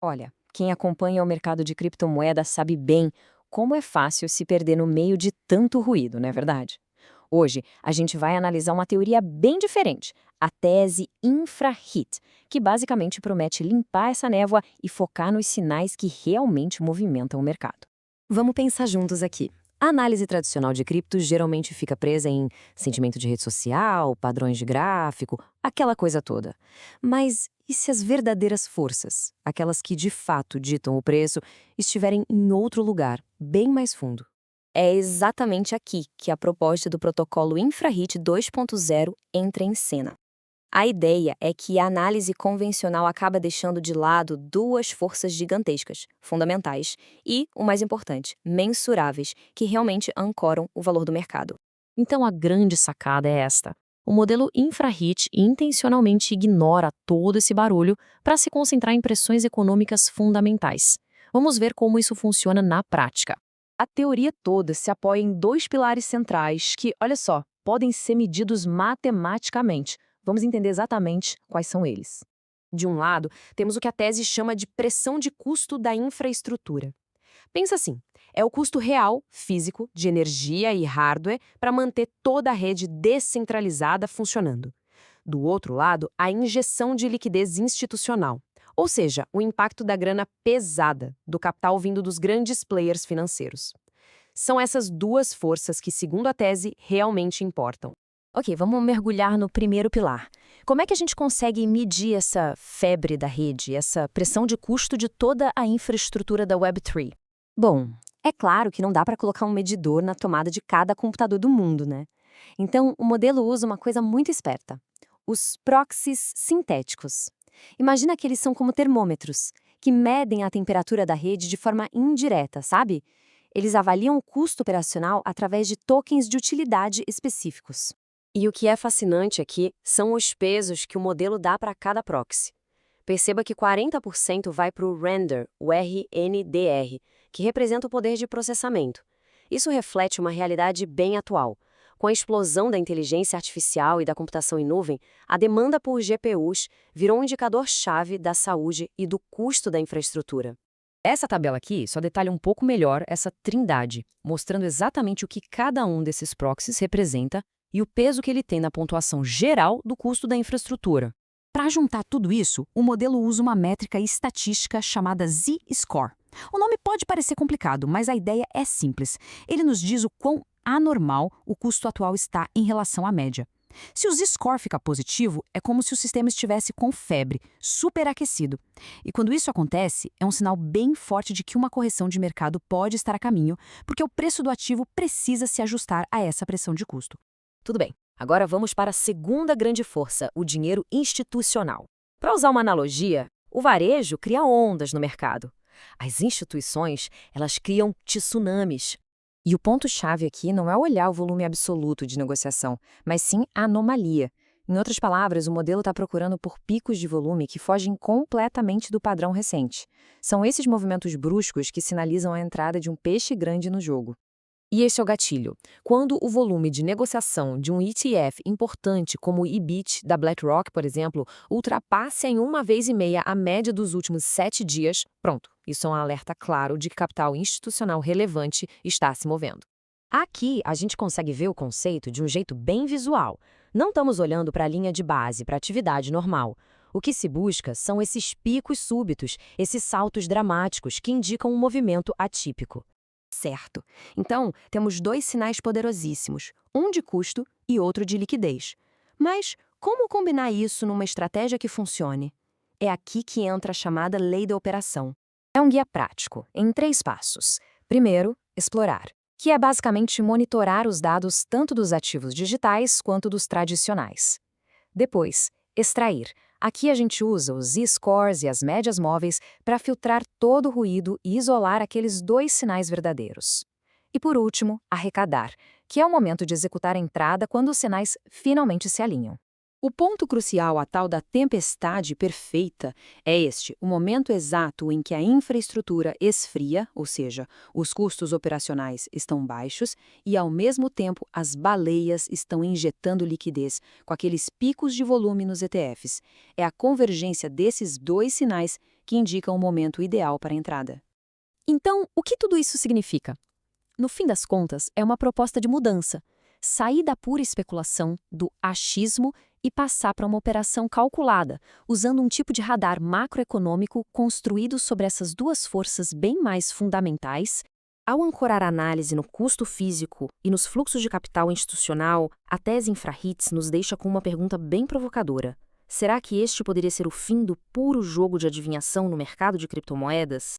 Olha, quem acompanha o mercado de criptomoedas sabe bem como é fácil se perder no meio de tanto ruído, não é verdade? Hoje, a gente vai analisar uma teoria bem diferente, a tese infra-hit, que basicamente promete limpar essa névoa e focar nos sinais que realmente movimentam o mercado. Vamos pensar juntos aqui. A análise tradicional de criptos geralmente fica presa em sentimento de rede social, padrões de gráfico, aquela coisa toda. Mas e se as verdadeiras forças, aquelas que de fato ditam o preço, estiverem em outro lugar, bem mais fundo? É exatamente aqui que a proposta do protocolo InfraHit 2.0 entra em cena. A ideia é que a análise convencional acaba deixando de lado duas forças gigantescas, fundamentais e, o mais importante, mensuráveis, que realmente ancoram o valor do mercado. Então a grande sacada é esta. O modelo InfraHit intencionalmente ignora todo esse barulho para se concentrar em pressões econômicas fundamentais. Vamos ver como isso funciona na prática. A teoria toda se apoia em dois pilares centrais que, olha só, podem ser medidos matematicamente. Vamos entender exatamente quais são eles. De um lado, temos o que a tese chama de pressão de custo da infraestrutura. Pensa assim, é o custo real, físico, de energia e hardware para manter toda a rede descentralizada funcionando. Do outro lado, a injeção de liquidez institucional, ou seja, o impacto da grana pesada, do capital vindo dos grandes players financeiros. São essas duas forças que, segundo a tese, realmente importam. Ok, vamos mergulhar no primeiro pilar. Como é que a gente consegue medir essa febre da rede, essa pressão de custo de toda a infraestrutura da Web3? Bom, é claro que não dá para colocar um medidor na tomada de cada computador do mundo, né? Então, o modelo usa uma coisa muito esperta: os proxies sintéticos. Imagina que eles são como termômetros, que medem a temperatura da rede de forma indireta, sabe? Eles avaliam o custo operacional através de tokens de utilidade específicos. E o que é fascinante aqui são os pesos que o modelo dá para cada proxy. Perceba que 40% vai para o render, o RNDR, que representa o poder de processamento. Isso reflete uma realidade bem atual. Com a explosão da inteligência artificial e da computação em nuvem, a demanda por GPUs virou um indicador-chave da saúde e do custo da infraestrutura. Essa tabela aqui só detalha um pouco melhor essa trindade, mostrando exatamente o que cada um desses proxies representa e o peso que ele tem na pontuação geral do custo da infraestrutura. Para juntar tudo isso, o modelo usa uma métrica estatística chamada Z-score. O nome pode parecer complicado, mas a ideia é simples. Ele nos diz o quão anormal o custo atual está em relação à média. Se o Z-score ficar positivo, é como se o sistema estivesse com febre, superaquecido. E quando isso acontece, é um sinal bem forte de que uma correção de mercado pode estar a caminho, porque o preço do ativo precisa se ajustar a essa pressão de custo. Tudo bem, agora vamos para a segunda grande força, o dinheiro institucional. Para usar uma analogia, o varejo cria ondas no mercado. As instituições, elas criam tsunamis. E o ponto-chave aqui não é olhar o volume absoluto de negociação, mas sim a anomalia. Em outras palavras, o modelo está procurando por picos de volume que fogem completamente do padrão recente. São esses movimentos bruscos que sinalizam a entrada de um peixe grande no jogo. E esse é o gatilho. Quando o volume de negociação de um ETF importante, como o IBIT da BlackRock, por exemplo, ultrapassa em 1,5 vezes a média dos últimos 7 dias, pronto, isso é um alerta claro de que capital institucional relevante está se movendo. Aqui, a gente consegue ver o conceito de um jeito bem visual. Não estamos olhando para a linha de base, para a atividade normal. O que se busca são esses picos súbitos, esses saltos dramáticos que indicam um movimento atípico. Certo. Então, temos dois sinais poderosíssimos, um de custo e outro de liquidez. Mas como combinar isso numa estratégia que funcione? É aqui que entra a chamada lei da operação. É um guia prático, em 3 passos. Primeiro, explorar, que é basicamente monitorar os dados tanto dos ativos digitais quanto dos tradicionais. Depois, extrair. Aqui a gente usa os Z-scores e as médias móveis para filtrar todo o ruído e isolar aqueles dois sinais verdadeiros. E por último, arrecadar, que é o momento de executar a entrada quando os sinais finalmente se alinham. O ponto crucial, a tal da tempestade perfeita, é este, o momento exato em que a infraestrutura esfria, ou seja, os custos operacionais estão baixos e, ao mesmo tempo, as baleias estão injetando liquidez com aqueles picos de volume nos ETFs. É a convergência desses dois sinais que indicam o momento ideal para a entrada. Então, o que tudo isso significa? No fim das contas, é uma proposta de mudança. Sair da pura especulação, do achismo, e passar para uma operação calculada, usando um tipo de radar macroeconômico construído sobre essas duas forças bem mais fundamentais. Ao ancorar a análise no custo físico e nos fluxos de capital institucional, a tese InfraHits nos deixa com uma pergunta bem provocadora. Será que este poderia ser o fim do puro jogo de adivinhação no mercado de criptomoedas?